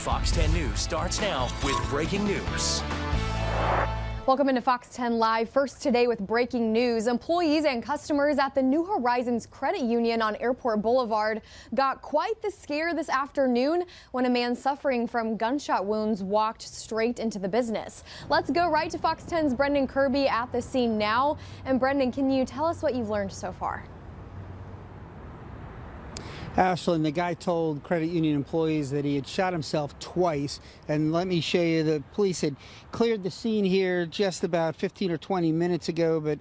Fox 10 News starts now with breaking news. Welcome into Fox 10 Live. First today with breaking news. Employees and customers at the New Horizons Credit Union on Airport Boulevard got quite the scare this afternoon when a man suffering from gunshot wounds walked straight into the business. Let's go right to Fox 10's Brendan Kirby at the scene now. And Brendan, can you tell us what you've learned so far? Ashlyn, the guy told credit union employees that he had shot himself twice. And let me show you, the police had cleared the scene here just about 15 or 20 minutes ago. But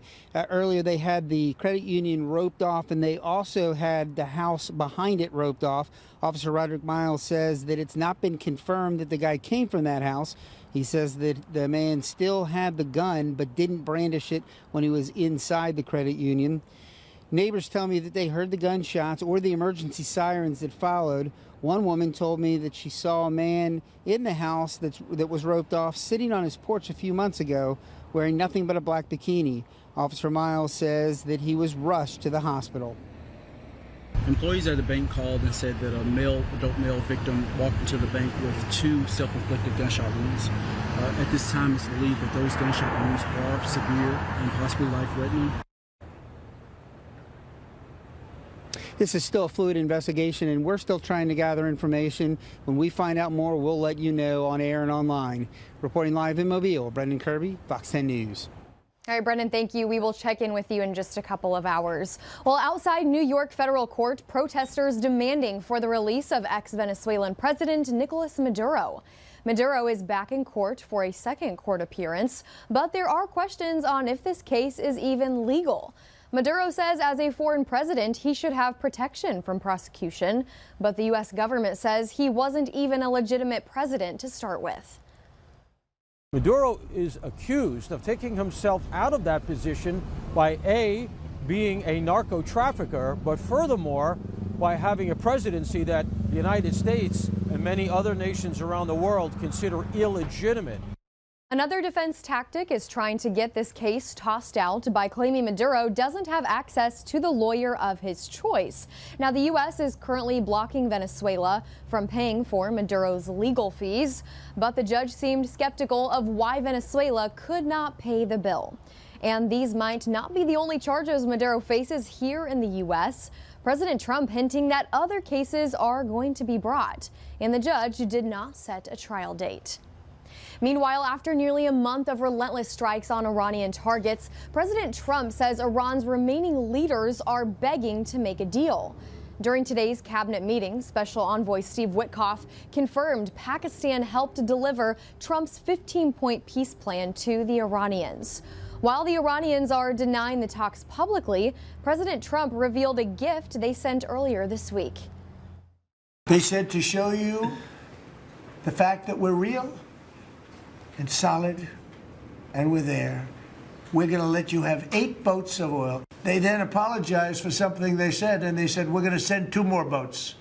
earlier they had the credit union roped off, and they also had the house behind it roped off. Officer Roderick Miles says that it's not been confirmed that the guy came from that house. He says that the man still had the gun but didn't brandish it when he was inside the credit union. Neighbors tell me that they heard the gunshots or the emergency sirens that followed. One woman told me that she saw a man in the house that was roped off sitting on his porch a few months ago wearing nothing but a black bikini. Officer Miles says that he was rushed to the hospital. Employees at the bank called and said that a adult male victim walked into the bank with 2 self-inflicted gunshot wounds. At this time, it's believed that those gunshot wounds are severe and possibly life-threatening. This is still a fluid investigation, and we're still trying to gather information. When we find out more, we'll let you know on air and online. Reporting live in Mobile, Brendan Kirby, Fox 10 News. All right, Brendan, thank you. We will check in with you in just a couple of hours. Well, outside New York federal court, protesters demanding for the release of ex-Venezuelan President Nicolas Maduro. Maduro is back in court for a second court appearance, but there are questions on if this case is even legal. Maduro says as a foreign president, he should have protection from prosecution, but the U.S. government says he wasn't even a legitimate president to start with. Maduro is accused of taking himself out of that position by A, being a narco trafficker, but furthermore, by having a presidency that the United States and many other nations around the world consider illegitimate. Another defense tactic is trying to get this case tossed out by claiming Maduro doesn't have access to the lawyer of his choice. Now, the U.S. is currently blocking Venezuela from paying for Maduro's legal fees, but the judge seemed skeptical of why Venezuela could not pay the bill. And these might not be the only charges Maduro faces here in the U.S. President Trump hinting that other cases are going to be brought, and the judge did not set a trial date. Meanwhile, after nearly a month of relentless strikes on Iranian targets, President Trump says Iran's remaining leaders are begging to make a deal. During today's cabinet meeting, Special Envoy Steve Witkoff confirmed Pakistan helped deliver Trump's 15-point peace plan to the Iranians. While the Iranians are denying the talks publicly, President Trump revealed a gift they sent earlier this week. They said to show you the fact that we're real and solid, and we're there. We're going to let you have 8 boats of oil. They then apologized for something they said, and they said, we're going to send 2 more boats.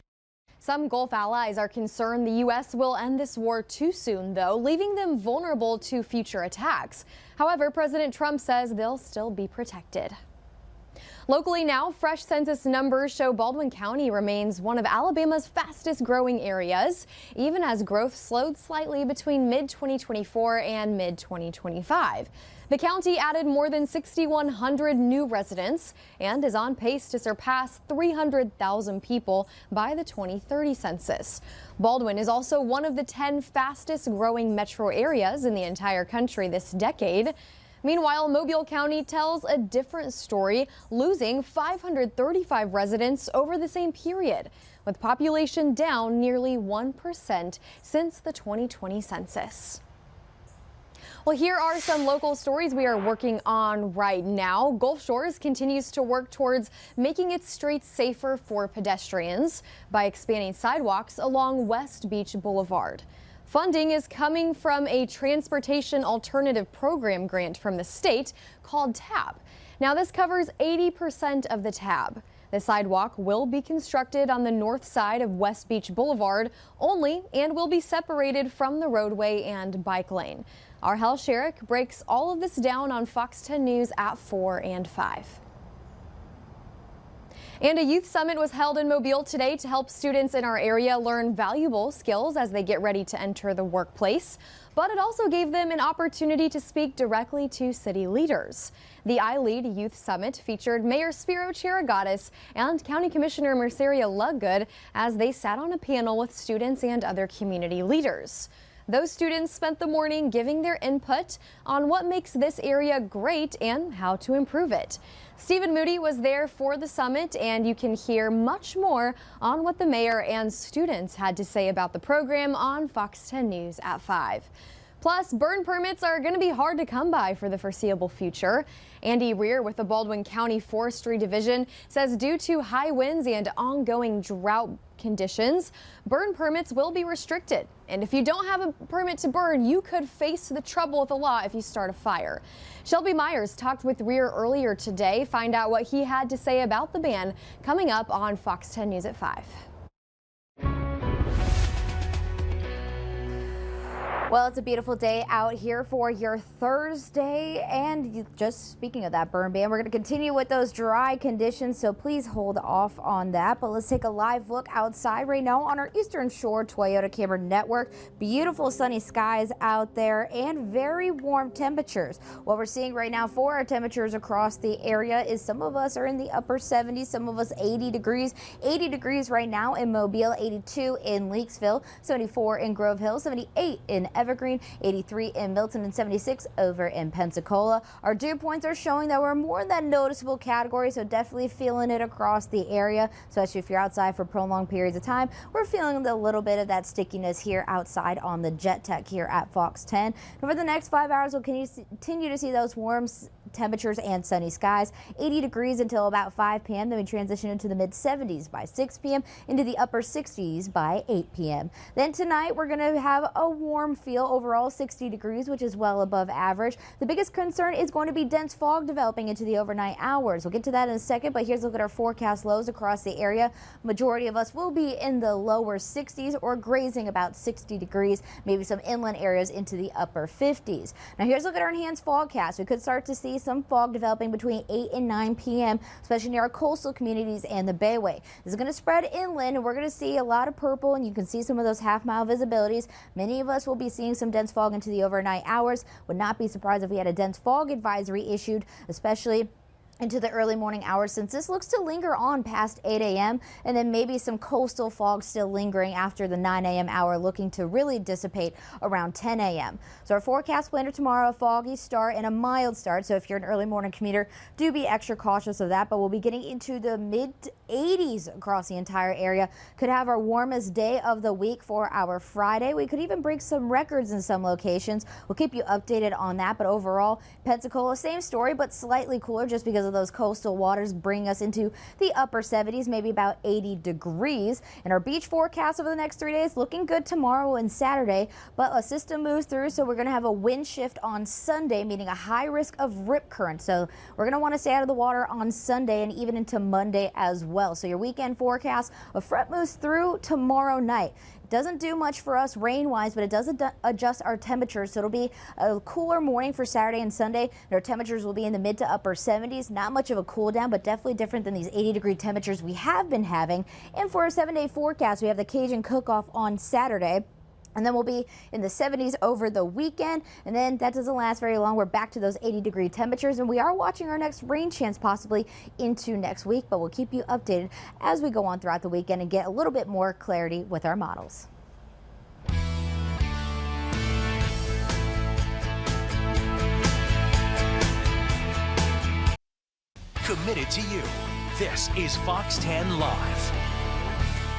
Some Gulf allies are concerned the U.S. will end this war too soon, though, leaving them vulnerable to future attacks. However, President Trump says they'll still be protected. Locally now, fresh census numbers show Baldwin County remains one of Alabama's fastest growing areas, even as growth slowed slightly between mid-2024 and mid-2025. The county added more than 6,100 new residents and is on pace to surpass 300,000 people by the 2030 census. Baldwin is also one of the 10 fastest growing metro areas in the entire country this decade. Meanwhile, Mobile County tells a different story, losing 535 residents over the same period, with population down nearly 1% since the 2020 census. Well, here are some local stories we are working on right now. Gulf Shores continues to work towards making its streets safer for pedestrians by expanding sidewalks along West Beach Boulevard. Funding is coming from a Transportation Alternative Program grant from the state called TAB. Now, this covers 80% of the TAB. The sidewalk will be constructed on the north side of West Beach Boulevard only and will be separated from the roadway and bike lane. Our Hal Sherrick breaks all of this down on Fox 10 News at 4 and 5. And a youth summit was held in Mobile today to help students in our area learn valuable skills as they get ready to enter the workplace. But it also gave them an opportunity to speak directly to city leaders. The iLead Youth Summit featured Mayor Spiro Chirigatis and County Commissioner Merceria Ludgood as they sat on a panel with students and other community leaders. Those students spent the morning giving their input on what makes this area great and how to improve it. Stephen Moody was there for the summit, and you can hear much more on what the mayor and students had to say about the program on Fox 10 News at 5. Plus, burn permits are going to be hard to come by for the foreseeable future. Andy Rear with the Baldwin County Forestry Division says due to high winds and ongoing drought conditions, burn permits will be restricted. And if you don't have a permit to burn, you could face the trouble with the law if you start a fire. Shelby Myers talked with Rear earlier today. Find out what he had to say about the ban coming up on Fox 10 News at 5. Well, it's a beautiful day out here for your Thursday, and just speaking of that burn ban, we're going to continue with those dry conditions, so please hold off on that. But let's take a live look outside right now on our Eastern Shore Toyota Camry network. Beautiful sunny skies out there and very warm temperatures. What we're seeing right now for our temperatures across the area is some of us are in the upper 70s, some of us 80 degrees. 80 degrees right now in Mobile, 82 in Leakesville, 74 in Grove Hill, 78 in Evergreen, 83 in Milton, and 76 over in Pensacola. Our dew points are showing that we're more in that noticeable category, so definitely feeling it across the area, especially if you're outside for prolonged periods of time. We're feeling a little bit of that stickiness here outside on the Jet Tech here at Fox 10. Over the next 5 hours, we'll continue to see those warm temperatures and sunny skies. 80 degrees until about 5 p.m. Then we transition into the mid 70s by 6 p.m. into the upper 60s by 8 p.m. Then tonight we're going to have a warm feel overall, 60 degrees, which is well above average. The biggest concern is going to be dense fog developing into the overnight hours. We'll get to that in a second, but here's a look at our forecast lows across the area. Majority of us will be in the lower 60s or grazing about 60 degrees, maybe some inland areas into the upper 50s. Now here's a look at our enhanced fogcast. We could start to see some fog developing between 8 and 9 p.m., especially near our coastal communities and the Bayway. This is going to spread inland, and we're going to see a lot of purple, and you can see some of those half-mile visibilities. Many of us will be seeing some dense fog into the overnight hours. Would not be surprised if we had a dense fog advisory issued, especially into the early morning hours, since this looks to linger on past 8 a.m. and then maybe some coastal fog still lingering after the 9 a.m. hour, looking to really dissipate around 10 a.m. So our forecast planner tomorrow, a foggy start and a mild start. So if you're an early morning commuter, do be extra cautious of that. But we'll be getting into the mid 80s across the entire area. Could have our warmest day of the week for our Friday. We could even break some records in some locations. We'll keep you updated on that. But overall, Pensacola, same story, but slightly cooler just because of those coastal waters bring us into the upper 70s, maybe about 80 degrees. And our beach forecast over the next 3 days looking good tomorrow and Saturday, but a system moves through, so we're going to have a wind shift on Sunday, meaning a high risk of rip current. So we're going to want to stay out of the water on Sunday and even into Monday as well. So your weekend forecast, a front moves through tomorrow night. Doesn't do much for us rain-wise, but it does adjust our temperatures. So it'll be a cooler morning for Saturday and Sunday. And our temperatures will be in the mid to upper 70s. Not much of a cool down, but definitely different than these 80-degree temperatures we have been having. And for a 7-day forecast, we have the Cajun Cook-Off on Saturday. And then we'll be in the 70s over the weekend. And then that doesn't last very long. We're back to those 80-degree temperatures. And we are watching our next rain chance possibly into next week. But we'll keep you updated as we go on throughout the weekend and get a little bit more clarity with our models. Committed to you. This is Fox 10 Live.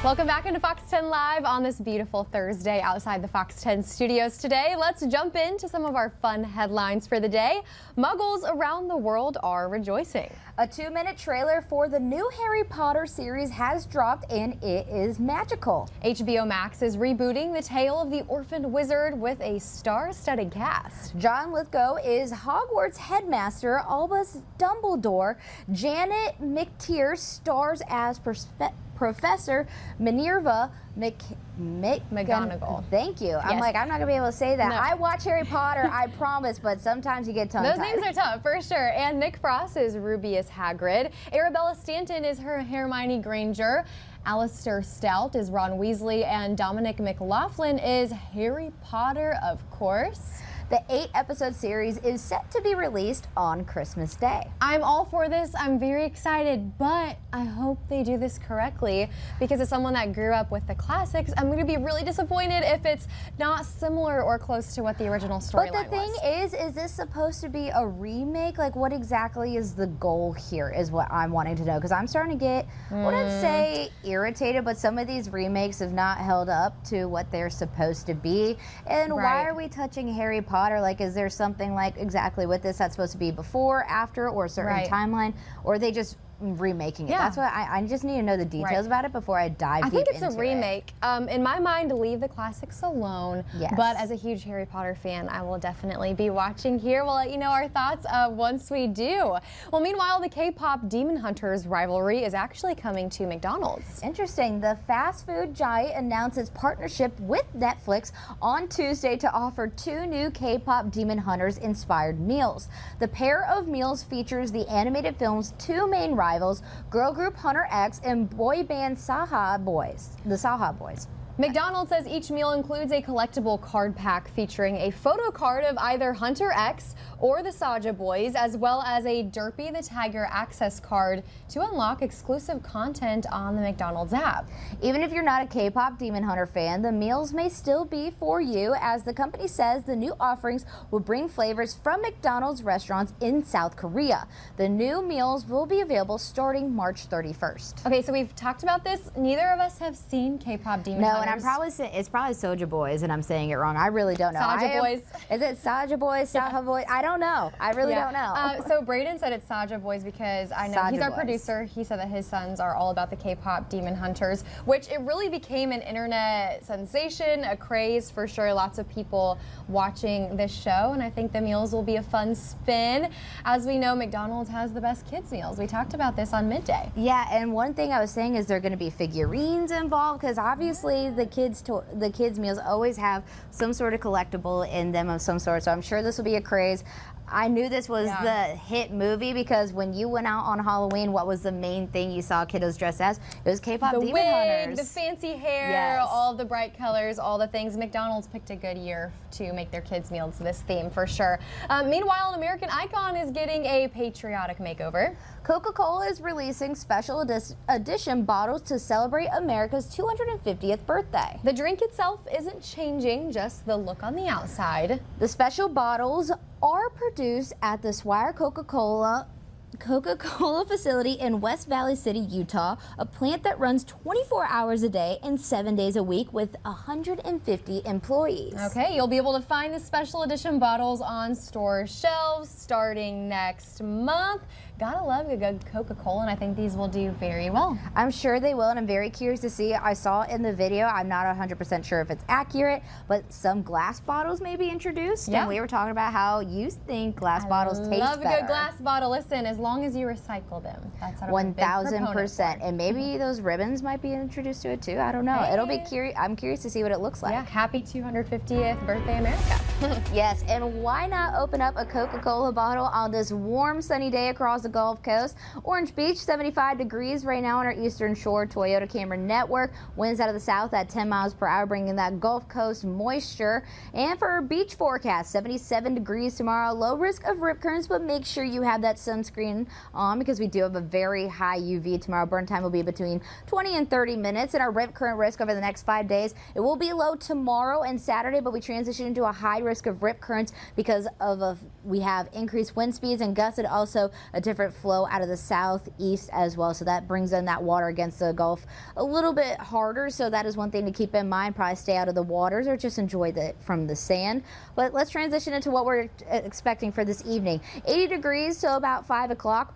Welcome back into Fox 10 Live on this beautiful Thursday outside the Fox 10 studios today. Let's jump into some of our fun headlines for the day. Muggles around the world are rejoicing. A 2-minute trailer for the new Harry Potter series has dropped, and it is magical. HBO Max is rebooting the tale of the orphaned wizard with a star-studded cast. John Lithgow is Hogwarts headmaster Albus Dumbledore. Janet McTeer stars as Professor Minerva McGonagall. Thank you. I'm Yes. like, I'm not gonna be able to say that. No. I watch Harry Potter, I promise, but sometimes you get tongue-tied. Those names are tough, for sure. And Nick Frost is Rubius Hagrid. Arabella Stanton is Hermione Granger. Alistair Stout is Ron Weasley. And Dominic McLaughlin is Harry Potter, of course. The 8-episode series is set to be released on Christmas Day. I'm all for this. I'm very excited, but I hope they do this correctly because as someone that grew up with the classics, I'm going to be really disappointed if it's not similar or close to what the original storyline was. But the thing is this supposed to be a remake? Like, what exactly is the goal here is what I'm wanting to know, because I'm starting to get, I wouldn't say irritated, but some of these remakes have not held up to what they're supposed to be. And why Right. are we touching Harry Potter? Like, is there something like exactly what this that's supposed to be before, after, or a certain Right. timeline, or are they just remaking it? Yeah. That's what I just need to know the details Right. about it before I dive I deep think it's into a remake. In my mind, leave the classics alone. Yes. But as a huge Harry Potter fan, I will definitely be watching here. We'll let you know our thoughts once we do. Well, meanwhile, the K-pop Demon Hunters rivalry is actually coming to McDonald's. Interesting. The fast food giant announced its partnership with Netflix on Tuesday to offer 2 new K-pop Demon Hunters inspired meals. The pair of meals features the animated film's 2 main rivals, girl group Hunter X and boy band Saha Boys, the Saha Boys. McDonald's says each meal includes a collectible card pack featuring a photo card of either Hunter X or the Saja Boys, as well as a Derpy the Tiger access card to unlock exclusive content on the McDonald's app. Even if you're not a K-pop Demon Hunter fan, the meals may still be for you, as the company says the new offerings will bring flavors from McDonald's restaurants in South Korea. The new meals will be available starting March 31st. Okay, so we've talked about this. Neither of us have seen K-pop Demon Hunters. No, and I'm probably it's probably Soja Boys, and I'm saying it wrong. I really don't know. Saja Boys. Is it Saja Boys, Saha Boys? I don't know. I really don't know. So Braden said it's Saja Boys because I know he's Saja our Boys. producer. He said that his sons are all about the K-pop Demon Hunters, which it really became an internet sensation, a craze for sure. Lots of people watching this show, and I think the meals will be a fun spin. As we know, McDonald's has the best kids meals. We talked about this on Midday. Yeah, and one thing I was saying is there going to be figurines involved, because obviously the kids meals always have some sort of collectible in them of some sort. So I'm sure this will be a craze. I knew this was the hit movie because when you went out on Halloween, what was the main thing you saw kiddos dressed as? It was K-pop Demon wig, Hunters. the fancy hair, Yes. all the bright colors, all the things. McDonald's picked a good year to make their kids' meals this theme for sure. Meanwhile, an American icon is getting a patriotic makeover. Coca-Cola is releasing special edition bottles to celebrate America's 250th birthday. The drink itself isn't changing, just the look on the outside. The special bottles are produced at the Swire Coca-Cola facility in West Valley City, Utah, a plant that runs 24 hours a day and 7 days a week with 150 employees. Okay, you'll be able to find the special edition bottles on store shelves starting next month. Gotta love a good Coca-Cola, and I think these will do very well. I'm sure they will, and I'm very curious to see. I saw in the video, I'm not 100% sure if it's accurate, but some glass bottles may be introduced. Yeah. And we were talking about how you think glass bottles taste better. Love a good glass bottle. Listen, as long as you recycle them. That's what I'm a big proponent 1000%. for. And maybe those ribbons might be introduced to it too. I don't know. It'll be curious. I'm curious to see what it looks like. Yeah, happy 250th birthday, America. Yes, and why not open up a Coca-Cola bottle on this warm, sunny day across the Gulf Coast? Orange Beach, 75 degrees right now on our eastern shore. Toyota Camry network. Winds out of the south at 10 miles per hour, bringing that Gulf Coast moisture. And for our beach forecast, 77 degrees tomorrow. Low risk of rip currents, but make sure you have that sunscreen on because we do have a very high UV tomorrow. Burn time will be between 20 and 30 minutes. And our rip current risk over the next 5 days, it will be low tomorrow and Saturday, but we transition into a high risk of rip currents because we have increased wind speeds and gusts, and also a different flow out of the southeast as well. So that brings in that water against the Gulf a little bit harder. So that is one thing to keep in mind. Probably stay out of the waters or just enjoy from the sand. But let's transition into what we're expecting for this evening. 80 degrees till about 5 o'clock.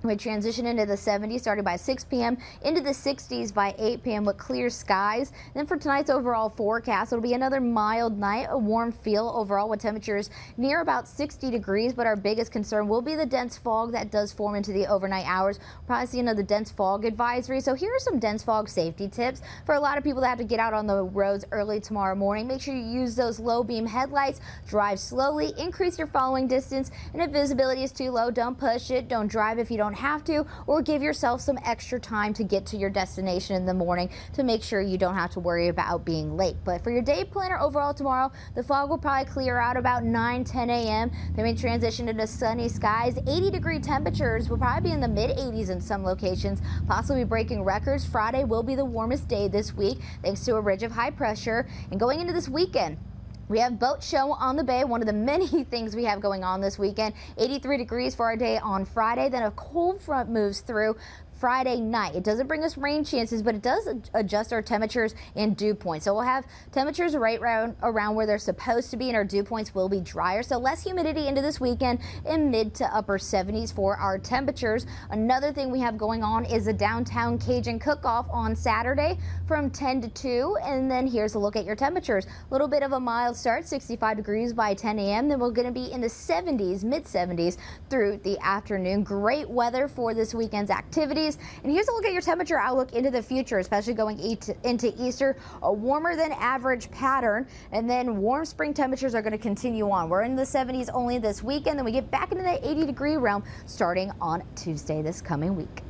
We transition into the 70s starting by 6 p.m. into the 60s by 8 p.m. with clear skies. Then for tonight's overall forecast, it'll be another mild night, a warm feel overall with temperatures near about 60 degrees. But our biggest concern will be the dense fog that does form into the overnight hours. We'll probably see another dense fog advisory. So here are some dense fog safety tips for a lot of people that have to get out on the roads early tomorrow morning. Make sure you use those low beam headlights, drive slowly, increase your following distance, and if visibility is too low, don't push it. Don't drive if you don't have to, or give yourself some extra time to get to your destination in the morning to make sure you don't have to worry about being late. But for your day planner overall tomorrow, the fog will probably clear out about 9-10 a.m. Then we transition into sunny skies. 80-degree temperatures will probably be in the mid-80s in some locations, possibly breaking records. Friday will be the warmest day this week thanks to a ridge of high pressure. And going into this weekend, we have boat show on the bay, one of the many things we have going on this weekend. 83 degrees for our day on Friday. Then a cold front moves through Friday night. It doesn't bring us rain chances, but it does adjust our temperatures and dew points. So we'll have temperatures right around where they're supposed to be, and our dew points will be drier. So less humidity into this weekend in mid to upper 70s for our temperatures. Another thing we have going on is a downtown Cajun cook-off on Saturday from 10 to 2. And then here's a look at your temperatures. A little bit of a mild start, 65 degrees by 10 a.m. Then we're going to be in the 70s, mid 70s through the afternoon. Great weather for this weekend's activities. And here's a look at your temperature outlook into the future, especially going into Easter. A warmer than average pattern, and then warm spring temperatures are going to continue on. We're in the 70s only this weekend, then we get back into the 80-degree realm starting on Tuesday this coming week.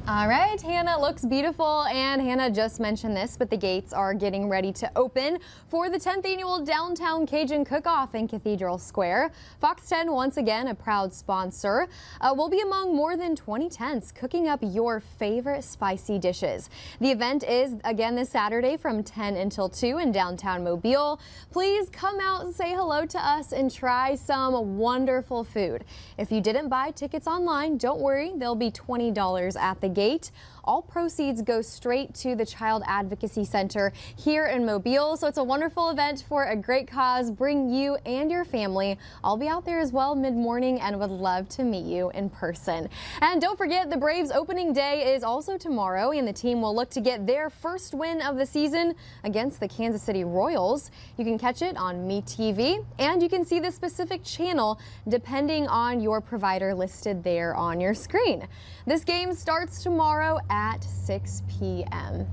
All right, Hannah, looks beautiful, and Hannah just mentioned this, but the gates are getting ready to open for the 10th annual Downtown Cajun Cook-Off in Cathedral Square. Fox 10, once again, a proud sponsor, will be among more than 20 tents cooking up your favorite spicy dishes. The event is, again, this Saturday from 10 until 2 in downtown Mobile. Please come out and say hello to us and try some wonderful food. If you didn't buy tickets online, don't worry, they'll be $20 at the gate. All proceeds go straight to the Child Advocacy Center here in Mobile. So it's a wonderful event for a great cause. Bring you and your family. I'll be out there as well mid-morning and would love to meet you in person. And don't forget, the Braves opening day is also tomorrow, and the team will look to get their first win of the season against the Kansas City Royals. You can catch it on MeTV, and you can see the specific channel depending on your provider listed there on your screen. This game starts tomorrow at 6 p.m.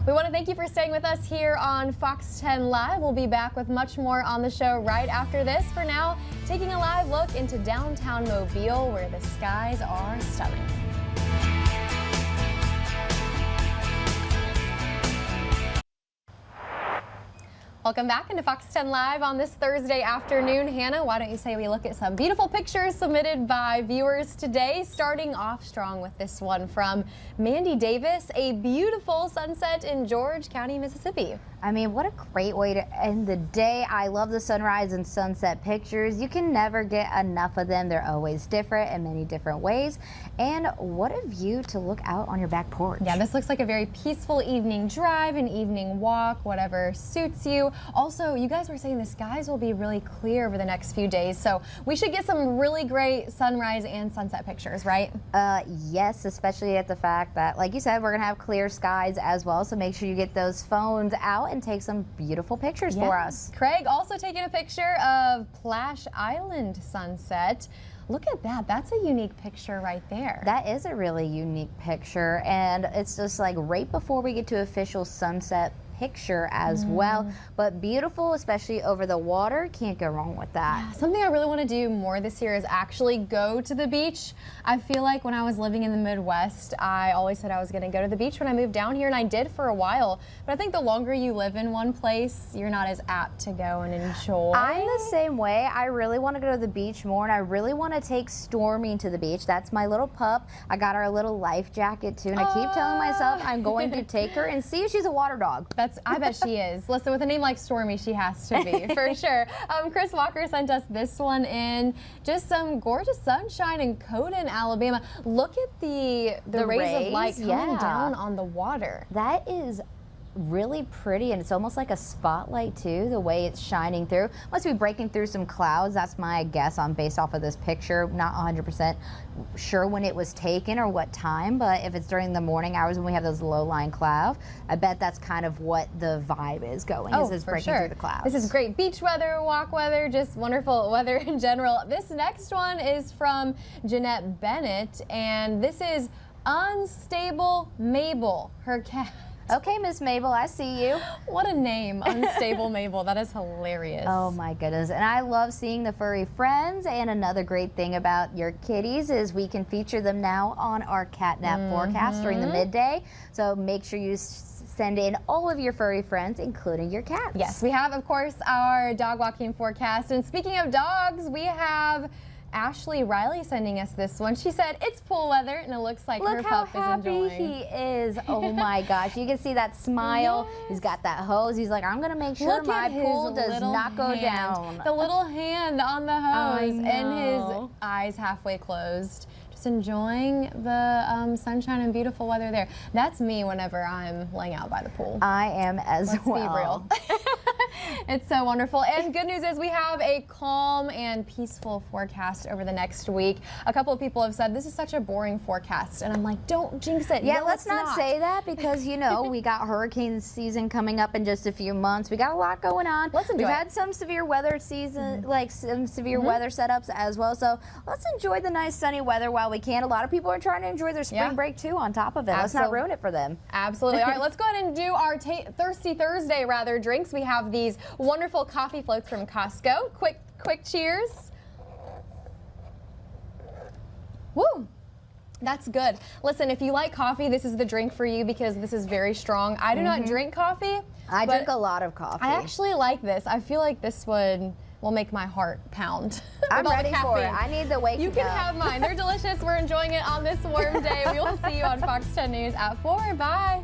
We want to thank you for staying with us here on Fox 10 Live. We'll be back with much more on the show right after this. For now, taking a live look into downtown Mobile, where the skies are stunning. Welcome back into Fox 10 Live on this Thursday afternoon. Hannah, why don't you say we look at some beautiful pictures submitted by viewers today, starting off strong with this one from Mandy Davis, a beautiful sunset in George County, Mississippi. I mean, what a great way to end the day. I love the sunrise and sunset pictures. You can never get enough of them. They're always different in many different ways. And what a view to look out on your back porch. Yeah, this looks like a very peaceful evening drive, an evening walk, whatever suits you. Also, you guys were saying the skies will be really clear over the next few days, so we should get some really great sunrise and sunset pictures, right? Yes, especially at the fact that, like you said, we're going to have clear skies as well, so make sure you get those phones out and take some beautiful pictures for us. Craig also taking a picture of Plash Island sunset. Look at that. That's a unique picture right there. That is a really unique picture, and it's just like right before we get to official sunset picture as well, but beautiful, especially over the water. Can't go wrong with that. Yeah, something I really want to do more this year is actually go to the beach. I feel like when I was living in the Midwest, I always said I was going to go to the beach when I moved down here, and I did for a while. But I think the longer you live in one place, you're not as apt to go and enjoy. I'm the same way. I really want to go to the beach more, and I really want to take Stormy to the beach. That's my little pup. I got her a little life jacket too, and I keep telling myself I'm going to take her and see if she's a water dog. I bet she is. Listen, with a name like Stormy, she has to be, for sure. Chris Walker sent us this one in. Just some gorgeous sunshine in Coden, Alabama. Look at the rays of light coming down on the water. That is really pretty, and it's almost like a spotlight too, the way it's shining through. Must be breaking through some clouds. That's my guess based off of this picture. Not 100% sure when it was taken or what time, but if it's during the morning hours when we have those low-lying clouds, I bet that's kind of what the vibe is going. Is for breaking sure. through the clouds. This is great beach weather, walk weather, just wonderful weather in general. This next one is from Jeanette Bennett, and this is Unstable Mabel, her cat. Okay, Miss Mabel, I see you. What a name, Unstable Mabel. That is hilarious. Oh my goodness. And I love seeing the furry friends. And another great thing about your kitties is we can feature them now on our catnap forecast during the midday. So make sure you send in all of your furry friends, including your cats. Yes, we have, of course, our dog walking forecast. And speaking of dogs, we have Ashley Riley sending us this one. She said it's pool weather, and it looks like her pup is enjoying. Look how happy he is. Oh my gosh. You can see that smile. Yes. He's got that hose. He's like, I'm going to make sure my pool does not go down. The little hand on the hose and his know. eyes halfway closed. Just enjoying the sunshine and beautiful weather there. That's me whenever I'm laying out by the pool. I am as Let's well. be real. It's so wonderful. And good news is we have a calm and peaceful forecast over the next week. A couple of people have said this is such a boring forecast, and I'm like, don't jinx it. Yeah, No, let's it's not say that because, you know, we got hurricane season coming up in just a few months. We got a lot going on. Let's enjoy We've it. had some severe weather season, like some severe weather setups as well. So let's enjoy the nice sunny weather while we can. A lot of people are trying to enjoy their spring break too on top of it. Let's not ruin it for them. Absolutely. All right, let's go ahead and do our Thirsty Thursday drinks. We have these wonderful coffee floats from Costco. Quick cheers. Woo! That's good. Listen, if you like coffee, this is the drink for you because this is very strong. I do not drink coffee. I drink a lot of coffee. I actually like this. I feel like this will make my heart pound. I'm with all the ready for it. caffeine. I need the wake You can up. have mine. They're delicious. We're enjoying it on this warm day. We will see you on Fox 10 News at 4. Bye.